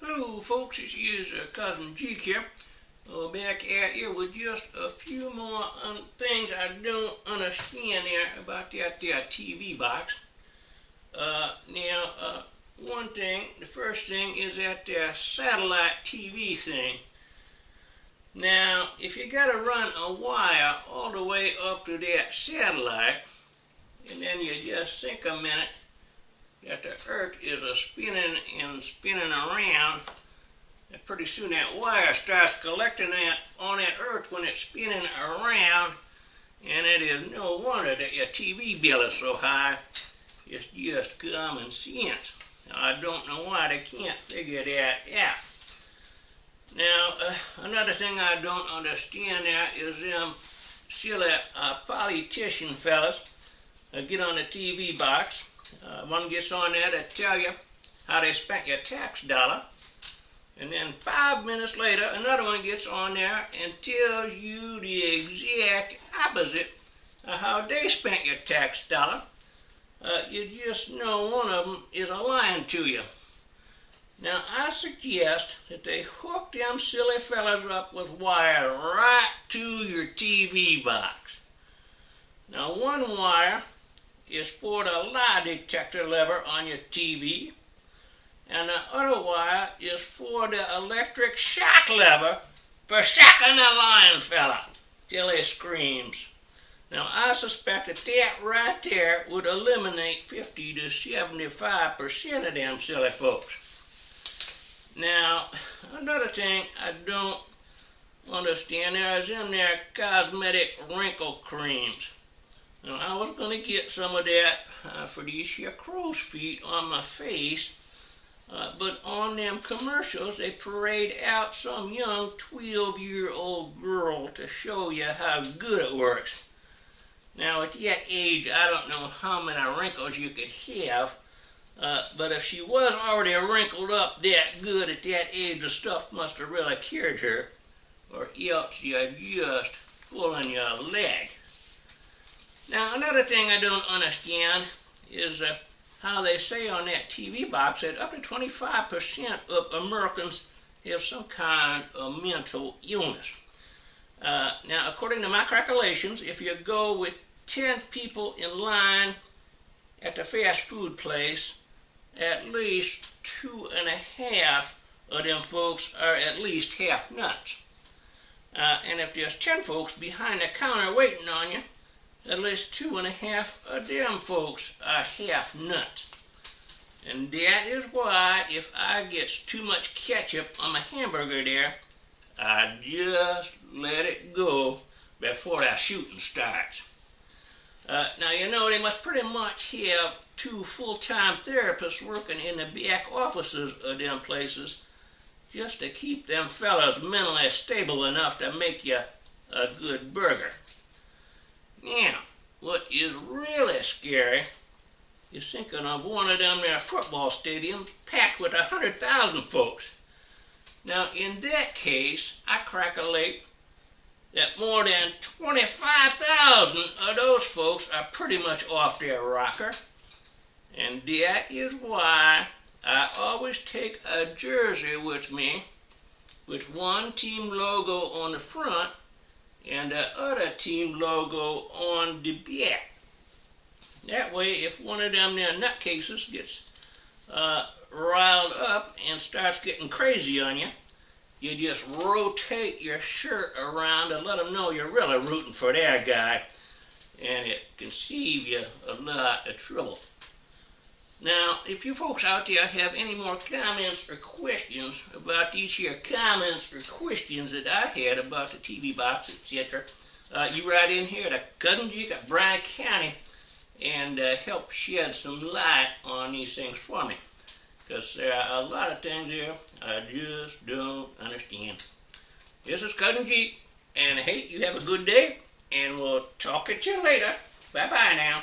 Hello folks, this is Cousin Jeek here. Back at you with just a few more things I don't understand there about that there TV box. One thing, the first thing is that satellite TV thing. Now, if you gotta run a wire all the way up to that satellite, and then you just think a minute that the earth is spinning and spinning around, and pretty soon that wire starts collecting that on that earth when it's spinning around, and it is no wonder that your TV bill is so high. It's just common sense. Now, I don't know why they can't figure that out. Now, another thing I don't understand there is them silly politician fellas get on the TV box. One gets on there to tell you how they spent your tax dollar. And then 5 minutes later, another one gets on there and tells you the exact opposite of how they spent your tax dollar. You just know one of them is lying to you. Now, I suggest that they hook them silly fellas up with wire right to your TV box. Now, one wire is for the lie detector lever on your TV, and the other wire is for the electric shock lever for shocking the lying fella till he screams. Now, I suspect that right there would eliminate 50 to 75% of them silly folks. Now, another thing I don't understand there is them there cosmetic wrinkle creams. Now, I was going to get some of that for these here crow's feet on my face, but on them commercials they parade out some young 12-year-old girl to show you how good it works. Now, at that age, I don't know how many wrinkles you could have, but if she was already wrinkled up that good at that age, the stuff must have really cured her, or else you're just pulling your leg. Now, another thing I don't understand is how they say on that TV box that up to 25% of Americans have some kind of mental illness. Now, according to my calculations, if you go with 10 people in line at the fast food place, at least 2.5 of them folks are at least half nuts. And if there's 10 folks behind the counter waiting on you, at least 2.5 of them folks are half nuts. And that is why if I gets too much ketchup on my hamburger there, I just let it go before the shooting starts. Now, you know, they must pretty much have 2 full-time therapists working in the back offices of them places just to keep them fellas mentally stable enough to make you a good burger. Now, what is really scary is thinking of one of them there football stadiums packed with 100,000 folks. Now, in that case, I calculate that more than 25,000 of those folks are pretty much off their rocker. And that is why I always take a jersey with me with one team logo on the front and the other team logo on the back. That way, if one of them there nutcases gets riled up and starts getting crazy on you, you just rotate your shirt around to let them know you're really rooting for their guy, and it can save you a lot of trouble. Now, if you folks out there have any more comments or questions about these here comments or questions that I had about the TV box, etc., you write in here to Cousin Jeek at Bryan County and help shed some light on these things for me. Because there are a lot of things here I just don't understand. This is Cousin Jeek, and hey, you have a good day, and we'll talk at you later. Bye-bye now.